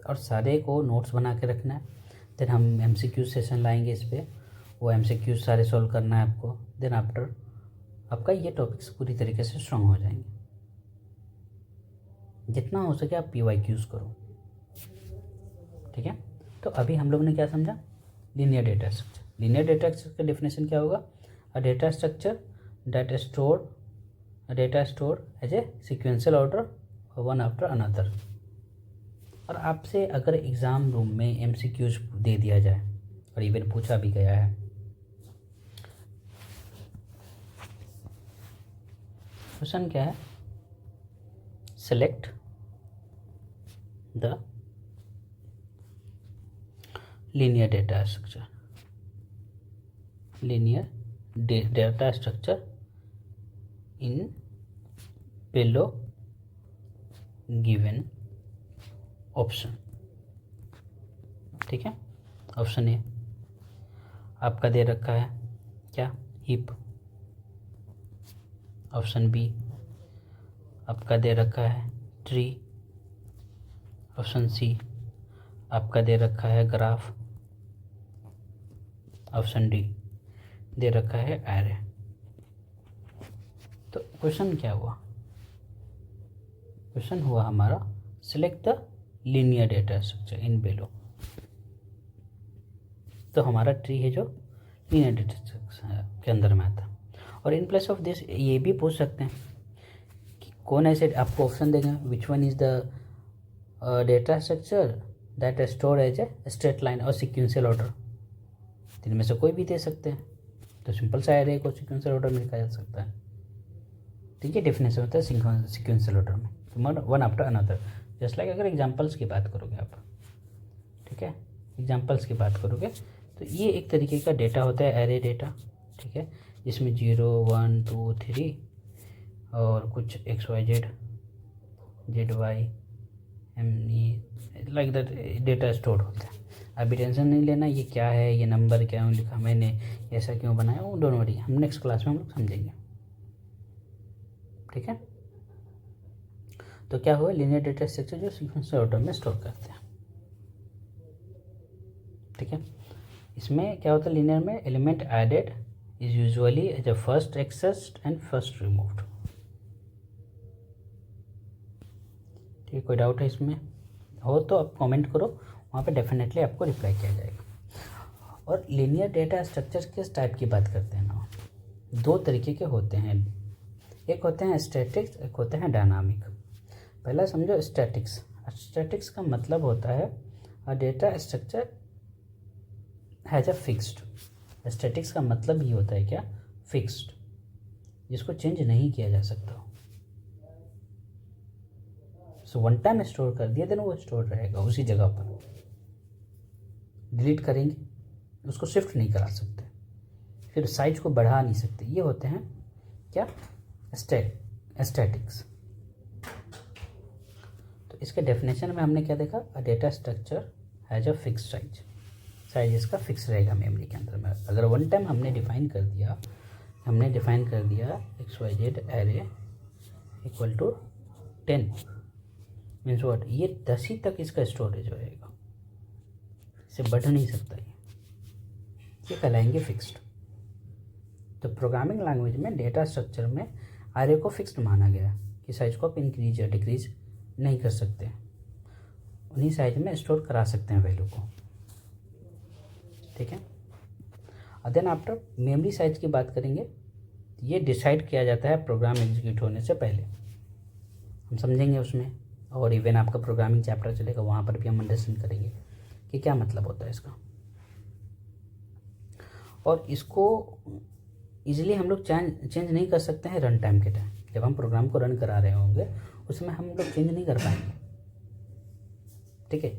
और सारे को नोट्स बना के रखना है। देन हम MCQ सेशन लाएंगे इस पर, वो MCQ सारे सॉल्व करना है आपको। देन आफ्टर आपका ये टॉपिक्स पूरी तरीके से स्ट्रॉन्ग हो जाएंगे। जितना हो सके आप PYQs करो। ठीक है, तो अभी हम लोग ने क्या समझा, linear data structure. Linear data structure का डेफिनेशन क्या होगा, a data structure that data store as a sequential order one after another. और आपसे अगर एग्ज़ाम रूम में MCQs दे दिया जाए और इवन पूछा भी गया है, क्वेश्चन क्या है, select the linear data structure in below given option। ठीक है, ऑप्शन ए आपका दे रखा है क्या, हीप। ऑप्शन बी आपका दे रखा है ट्री। ऑप्शन सी आपका दे रखा है ग्राफ। ऑप्शन डी दे रखा है एरे। तो क्वेश्चन क्या हुआ, क्वेश्चन हुआ हमारा select the linear data structure in below. तो हमारा ट्री है जो लीनियर डेटा स्ट्रक्चर के अंदर में आता। और इन प्लेस ऑफ दिस ये भी पूछ सकते हैं कि कौन ऐसे, आपको ऑप्शन देगा which one is the data structure that store as a straight line और सिक्वेंशियल ऑर्डर। इनमें से कोई भी दे सकते हैं, तो सिंपल सा एरे को सिक्वेंशियल ऑर्डर में लिखा जा सकता है। ठीक है, डेफिनेशन होता है सिक्वेंशियल ऑर्डर में, one after another. Just like अगर एग्जांपल्स की बात करोगे आप, ठीक है, एग्जांपल्स की बात करोगे तो ये एक तरीके का डेटा होता है, एरे डेटा। ठीक है, जिसमें 0 1 2 3 और कुछ XYZ ZY ME like that data store होता है। अभी टेंशन नहीं लेना ये क्या है, ये नंबर क्या लिखा मैंने, ऐसा क्यों बनाया, वो डोंट वरी, हम नेक्स्ट क्लास में हम लोग समझेंगे। ठीक है, तो क्या हुआ, लीनियर डेटा स्ट्रक्चर जो सीक्वेंशियल ऑर्डर में स्टोर करते हैं। ठीक है, इसमें क्या होता है, लीनियर में element added is usually as a first accessed and first removed. ठीक है, कोई डाउट है इसमें हो तो आप कमेंट करो, वहाँ पे डेफिनेटली आपको रिप्लाई किया जाएगा। और लीनियर डेटा स्ट्रक्चर किस टाइप की बात करते हैं ना, दो तरीके के होते हैं, एक होते हैं स्टैटिक्स, एक होते हैं डायनामिक। पहला समझो स्टैटिक्स। स्टैटिक्स का मतलब होता है अ data structure has a fixed. Statics का मतलब ही होता है क्या, फिक्स्ड, जिसको चेंज नहीं किया जा सकता। सो वन टाइम स्टोर कर दिया देन वो स्टोर रहेगा उसी जगह पर, डिलीट करेंगे उसको शिफ्ट नहीं करा सकते, फिर साइज को बढ़ा नहीं सकते। ये होते हैं क्या, स्टैटिक्स। तो इसके डेफिनेशन में हमने क्या देखा, अ data structure has a fix size. Size इसका फिक्स रहेगा मेमोरी के अंदर में। अगर वन टाइम हमने डिफाइन कर दिया हमने डिफाइन कर दिया XYZ array equal to 10 means what, ये 10 ही तक इसका स्टोरेज रहेगा, इससे बढ़ नहीं सकता ये कहलाएंगे फिक्स्ड। तो प्रोग्रामिंग लैंग्वेज में डेटा स्ट्रक्चर में एरे को फिक्स्ड माना गया कि साइज को आप इंक्रीज या डिक्रीज नहीं कर सकते, उन्हीं साइज में स्टोर करा सकते हैं वैल्यू को, ठीक है। और देन आफ्टर मेमोरी साइज की बात करेंगे, ये डिसाइड किया जाता है प्रोग्राम एग्जीक्यूट होने से पहले, हम समझेंगे उसमें, और इवन आपका प्रोग्रामिंग चैप्टर चलेगा वहाँ पर भी हम अंडरस्टैंड करेंगे कि क्या मतलब होता है इसका। और इसको इजीली हम लोग चेंज नहीं कर सकते हैं रन टाइम के टाइम, जब हम प्रोग्राम को रन करा रहे होंगे उसमें हम लोग चेंज नहीं कर पाएंगे, ठीक है।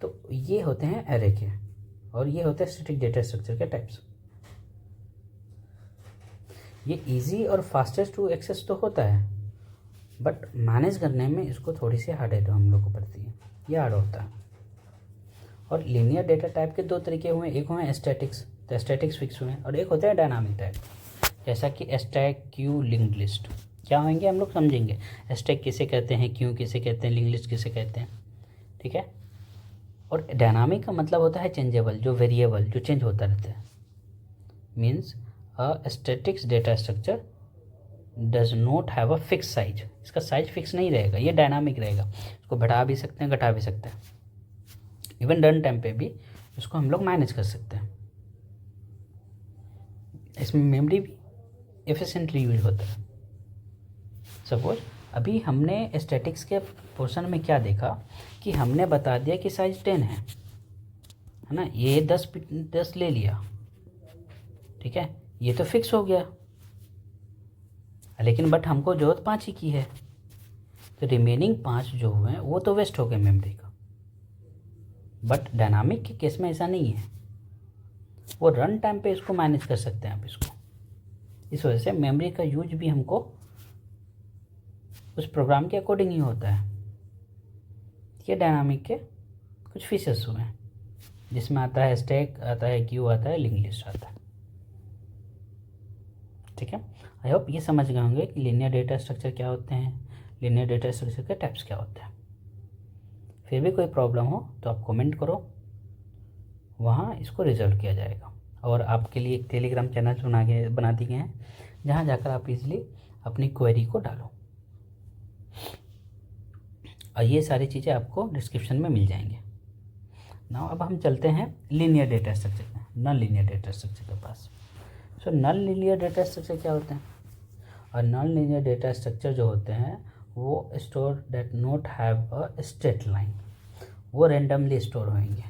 तो ये होते हैं एरे के, और ये होते हैं स्टैटिक डेटा स्ट्रक्चर के टाइप्स। ये इजी और फास्टेस्ट टू एक्सेस तो होता है, बट मैनेज करने में इसको थोड़ी सी हार्ड हम लोग को पड़ती है, ये हार्ड होता है। और लीनियर डेटा टाइप के दो तरीके हुए, एक हुए स्टैटिक्स, तो स्टैटिक्स फिक्स हुए, और एक होता है डायनामिक टाइप, जैसा कि स्टैक, क्यू, लिंक्ड लिस्ट। क्या होंगे हम लोग समझेंगे, स्टैक किसे कहते हैं, क्यू किसे कहते हैं, लिंक्ड लिस्ट किसे कहते हैं, ठीक है। और डायनामिक का मतलब होता है चेंजेबल, जो वेरिएबल, जो चेंज होता रहता है। Means a statics data structure does not have a fix size, इसका साइज फिक्स नहीं रहेगा, ये डायनामिक रहेगा, इसको बढ़ा भी सकते हैं, घटा भी सकते हैं, इवन रन टाइम पे भी इसको हम लोग मैनेज कर सकते हैं। इसमें मेमोरी भी एफिशिएंटली यूज होता है। सपोज अभी हमने स्टैटिक्स के पोर्शन में क्या देखा कि हमने बता दिया कि साइज 10 है ना, ये 10 ले लिया, ठीक है, ये तो फिक्स हो गया, लेकिन बट हमको जरूरत 5 ही की है, तो रिमेनिंग 5 जो हुए हैं वो तो वेस्ट हो गए मेमोरी का। बट डायनामिक के केस में ऐसा नहीं है, वो रन टाइम पे इसको मैनेज कर सकते हैं आप इसको, इस वजह से मेमोरी का यूज भी हमको उस प्रोग्राम के अकॉर्डिंग ही होता है। ये डायनामिक के कुछ फीचर्स हुए हैं, जिसमें आता है स्टैक, आता है क्यू, आता है लिंक्ड लिस्ट आता है, ठीक है। आई होप ये समझ गए होंगे कि लीनियर डेटा स्ट्रक्चर क्या होते हैं, लीनियर डेटा स्ट्रक्चर के टाइप्स क्या होते हैं। फिर भी कोई प्रॉब्लम हो तो आप कमेंट करो, वहाँ इसको रिजॉल्व किया जाएगा। और आपके लिए एक टेलीग्राम चैनल बना दिए गए हैं, जहाँ जाकर आप इजीली अपनी क्वेरी को डालो, और ये सारी चीज़ें आपको डिस्क्रिप्शन में मिल जाएंगे। नाउ अब हम चलते हैं लीनियर डेटा स्ट्रक्चर में, नॉन लीनियर डेटा स्ट्रक्चर के पास। So non linear data structure क्या होते हैं, और नॉन लीनियर डेटा स्ट्रक्चर जो होते हैं वो store that not have a straight line, वो रेंडमली स्टोर होंगे,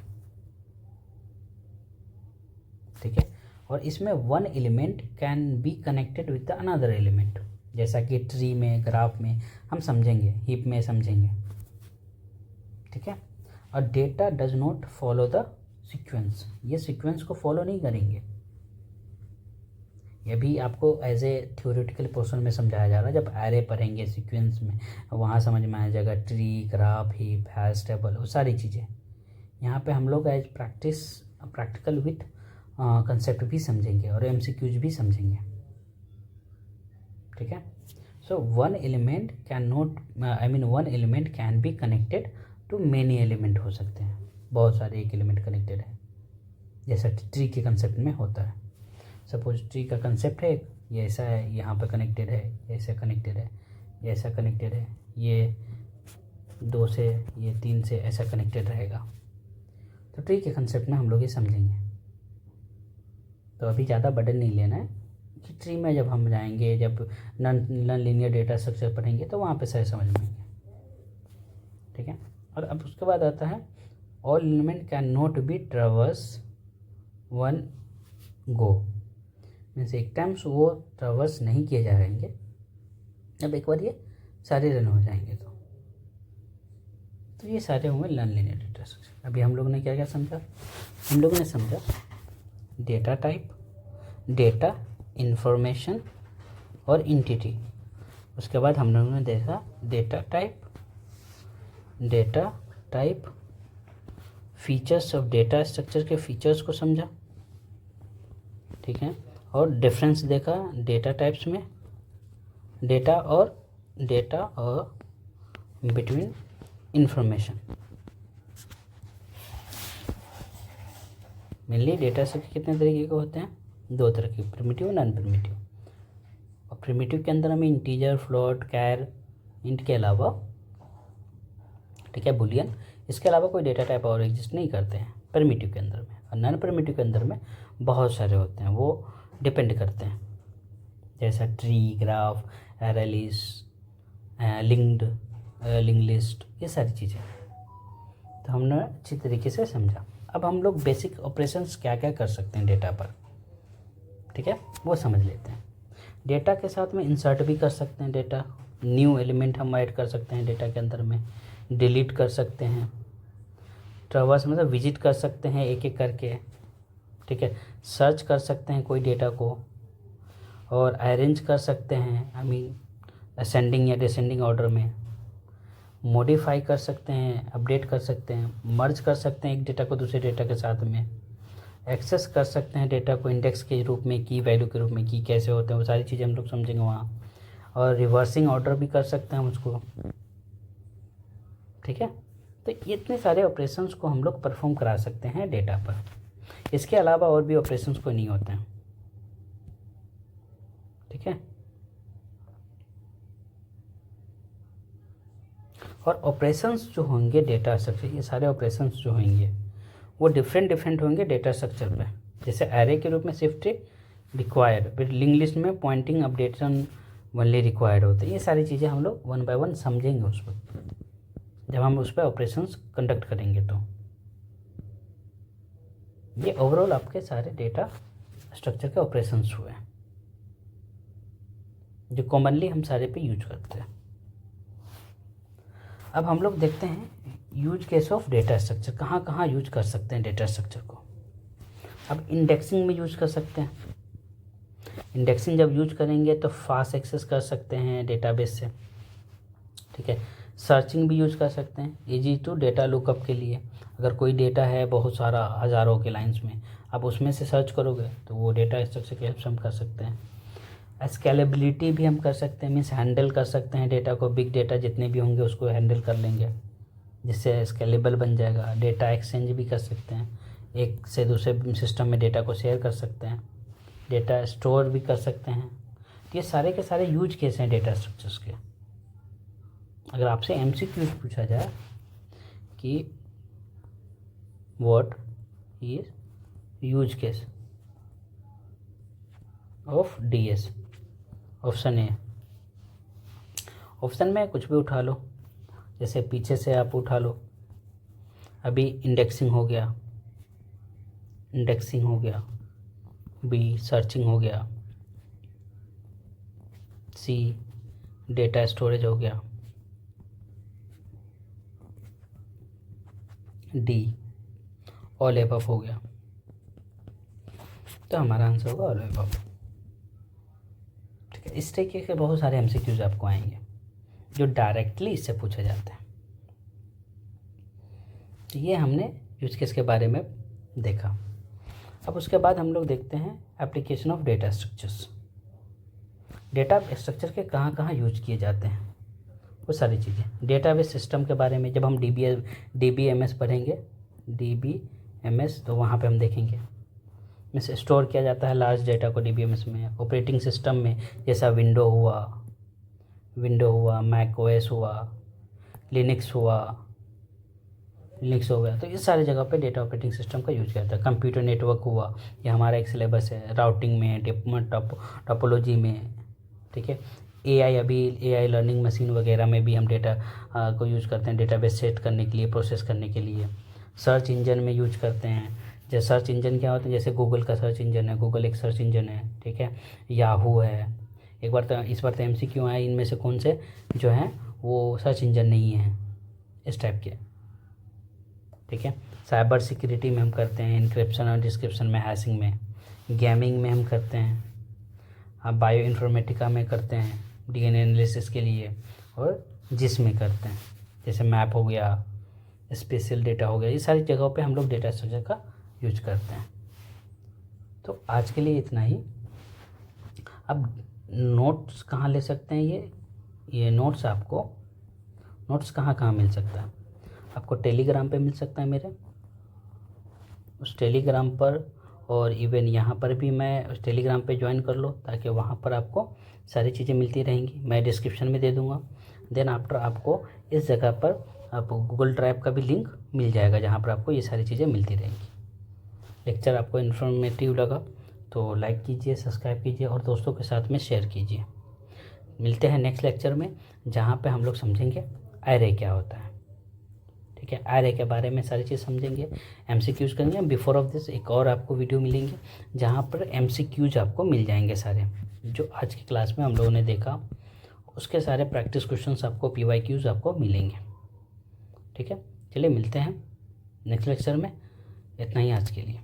ठीक है। और इसमें one element can be connected with the another element, जैसा कि ट्री में, ग्राफ में हम समझेंगे, हीप में समझेंगे, ठीक है। और data does not follow the sequence, ये सीक्वेंस को फॉलो नहीं करेंगे। ये भी आपको एज ए थ्योरेटिकल पोर्शन में समझाया जा रहा है, जब एरे पढ़ेंगे सीक्वेंस में वहाँ समझ में आ जाएगा, tree, graph, heap, hash table, वो सारी चीज़ें। यहाँ पे हम लोग एज प्रैक्टिकल विथ कंसेप्ट भी समझेंगे और MCQs भी समझेंगे, ठीक है। So one element can be connected to many element हो सकते हैं, बहुत सारे एक एलिमेंट कनेक्टेड है, जैसा ट्री के कंसेप्ट में होता है। सपोज ट्री का कंसेप्ट है, ये ऐसा है, यहाँ पर कनेक्टेड है, ऐसा कनेक्टेड है, ये ऐसा कनेक्टेड है, ये 2 से, ये 3 से ऐसा कनेक्टेड रहेगा। तो ट्री के कंसेप्ट में हम लोग ये समझेंगे। तो अभी ज़्यादा बर्डन नहीं लेना है कि ट्री में जब हम जाएंगे, जब नॉन लीनियर डेटा स्ट्रक्चर पढ़ेंगे तो वहाँ पे सही समझ में आएंगे, ठीक है। और अब उसके बाद आता है all element can not B traverse one go, means एक टाइम्स वो ट्रैवर्स नहीं किए जाएंगे, अब एक बार ये सारे रन हो जाएंगे। तो ये सारे हुए नॉन लीनियर डेटा स्ट्रक्चर। अभी हम लोग ने क्या क्या समझा, हम लोगों ने समझा डेटा टाइप, डेटा, इंफॉर्मेशन और एंटिटी। उसके बाद हम लोगों ने देखा data type, features of data structure के फीचर्स को समझा, ठीक है। और डिफरेंस देखा डेटा टाइप्स में, डेटा और between information. Mainly data structure कितने तरीके के होते हैं? 2 तरह के, प्रिमिटिव, नॉन प्रिमिटिव। और प्रिमिटिव के अंदर हमें इंटीजर, फ्लोट, कैर, इंट के अलावा, ठीक है, बुलियन, इसके अलावा कोई डेटा टाइप और एग्जिस्ट नहीं करते हैं प्रिमिटिव के अंदर में। और नॉन प्रिमिटिव के अंदर में बहुत सारे होते हैं, वो डिपेंड करते हैं, जैसा tree, graph, array list, linked list, ये सारी चीज़ें। तो हमने अच्छी तरीके से समझा। अब हम लोग बेसिक ऑपरेशंस क्या क्या कर सकते हैं डेटा पर, ठीक है, वो समझ लेते हैं। डेटा के साथ में इंसर्ट भी कर सकते हैं डेटा, न्यू एलिमेंट हम ऐड कर सकते हैं डेटा के अंदर में, डिलीट कर सकते हैं, ट्रैवर्स मतलब विजिट कर सकते हैं एक एक करके, ठीक है, सर्च कर सकते हैं कोई डेटा को, और अरेंज कर सकते हैं, आई मीन असेंडिंग या डिसेंडिंग ऑर्डर में, मॉडिफाई कर सकते हैं, अपडेट कर सकते हैं, मर्ज कर सकते हैं एक डेटा को दूसरे डेटा के साथ में, एक्सेस कर सकते हैं डेटा को इंडेक्स के रूप में, की वैल्यू के रूप में, की कैसे होते हैं वो सारी चीज़ें हम लोग समझेंगे वहाँ, और रिवर्सिंग ऑर्डर भी कर सकते हैं उसको, ठीक है। तो ये इतने सारे ऑपरेशंस को हम लोग परफॉर्म करा सकते हैं डेटा पर। इसके अलावा और भी ऑपरेशंस कोई नहीं होते हैं, ठीक है। और ऑपरेशंस जो होंगे डेटा स्ट्रक्चर, ये सारे ऑपरेशंस जो होंगे वो डिफरेंट होंगे डेटा स्ट्रक्चर पे। जैसे एरे के रूप में शिफ्ट रिक्वायर्ड, फिर लिंक लिस्ट में पॉइंटिंग अपडेशन ओनली रिक्वायर्ड होते हैं। ये सारी चीज़ें हम लोग 1 बाय 1 समझेंगे उस पर, जब हम उस पर ऑपरेशंस कंडक्ट करेंगे। तो ये ओवरऑल आपके सारे डेटा स्ट्रक्चर के ऑपरेशंस हुए हैं जो कॉमनली हम सारे पे यूज करते हैं। अब हम लोग देखते हैं use case of data structure, कहाँ कहाँ यूज कर सकते हैं डेटा स्ट्रक्चर को। अब इंडेक्सिंग में यूज कर सकते हैं। इंडेक्सिंग जब यूज करेंगे तो फास्ट एक्सेस कर सकते हैं डेटाबेस से, ठीक है। सर्चिंग भी यूज कर सकते हैं, इजी टू डेटा लुकअप के लिए। अगर कोई डेटा है बहुत सारा, हज़ारों के लाइंस में, आप उसमें से सर्च करोगे तो वो डेटा स्ट्रक्चर की हेल्प से हम कर सकते हैं। स्केलेबिलिटी भी हम कर सकते हैं, मीन्स हैंडल कर सकते हैं डेटा को, बिग डेटा जितने भी होंगे उसको हैंडल कर लेंगे, जिससे स्केलेबल बन जाएगा। डेटा एक्सचेंज भी कर सकते हैं, एक से दूसरे सिस्टम में डेटा को शेयर कर सकते हैं, डेटा स्टोर भी कर सकते हैं। तो ये सारे के सारे यूज केस हैं डेटा स्ट्रक्चर्स के। अगर आपसे MCQ पूछा जाए कि what is use case of DS, option A, option में कुछ भी उठा लो, जैसे पीछे से आप उठा लो। अभी इंडेक्सिंग हो गया, B सर्चिंग हो गया, C डेटा स्टोरेज हो गया, D ऑल एबव हो गया। तो हमारा आंसर होगा ऑल एबव, ठीक है। इस तरीके के बहुत सारे MCQs आपको आएंगे जो डायरेक्टली इससे पूछे जाते हैं। तो ये हमने यूज केस के बारे में देखा। अब उसके बाद हम लोग देखते हैं application of data structures. Data structure के कहाँ कहाँ यूज किए जाते हैं वो सारी चीज़ें। डेटाबेस सिस्टम के बारे में जब हम DBMS पढ़ेंगे, DBMS, तो वहाँ पे हम देखेंगे में स्टोर किया जाता है लार्ज डेटा को DBMS में। ऑपरेटिंग सिस्टम में जैसा विंडो हुआ, मैक OS हुआ, लिनक्स हो गया, तो इस सारी जगह पे डेटा ऑपरेटिंग सिस्टम का यूज किया जाता है। कंप्यूटर नेटवर्क हुआ, ये हमारा एक सिलेबस है, राउटिंग में, टोपोलॉजी में, ठीक है। AI लर्निंग मशीन वगैरह में भी हम डेटा को यूज करते हैं, डेटाबेस सेट करने के लिए, प्रोसेस करने के लिए। सर्च इंजन में यूज करते हैं। जैसे सर्च इंजन क्या होता है, जैसे गूगल का सर्च इंजन है, गूगल एक सर्च इंजन है, ठीक है। याहू है। इस बार तो MCQ आए, इनमें से कौन से जो हैं वो सर्च इंजन नहीं है, इस टाइप के, ठीक है। साइबर सिक्योरिटी में हम करते हैं, इंक्रिप्शन और डिस्क्रिप्शन में, हैशिंग में, गेमिंग में हम करते हैं, आप बायो इन्फॉर्मेटिका में करते हैं DNA एनालिसिस के लिए, और जिस में करते हैं जैसे मैप हो गया, स्पेशल डेटा हो गया, ये सारी जगहों पे हम लोग डेटा स्ट्रक्चर का यूज करते हैं। तो आज के लिए इतना ही। अब नोट्स कहाँ ले सकते हैं? ये नोट्स कहाँ कहाँ मिल सकता है? आपको टेलीग्राम पे मिल सकता है मेरे, उस टेलीग्राम पर, और इवन यहाँ पर भी मैं उस टेलीग्राम पे ज्वाइन कर लो, ताकि वहाँ पर आपको सारी चीज़ें मिलती रहेंगी। मैं डिस्क्रिप्शन में दे दूँगा। देन आफ्टर आपको इस जगह पर आपको गूगल ड्राइव का भी लिंक मिल जाएगा, जहाँ पर आपको ये सारी चीज़ें मिलती रहेंगी। लेक्चर आपको इन्फॉर्मेटिव लगा तो लाइक कीजिए, सब्सक्राइब कीजिए और दोस्तों के साथ में शेयर कीजिए। मिलते हैं नेक्स्ट लेक्चर में, जहाँ पे हम लोग समझेंगे एरे क्या होता है। ठीक है, एरे के बारे में सारी चीज़ समझेंगे, MCQs करेंगे। बिफोर ऑफ दिस एक और आपको वीडियो मिलेंगे जहाँ पर MCQs आपको मिल जाएंगे सारे, जो आज की क्लास में हम लोगों ने देखा उसके सारे प्रैक्टिस क्वेश्चंस आपको, PYQs आपको मिलेंगे। ठीक है, चलिए मिलते हैं नेक्स्ट लेक्चर में। इतना ही आज के लिए।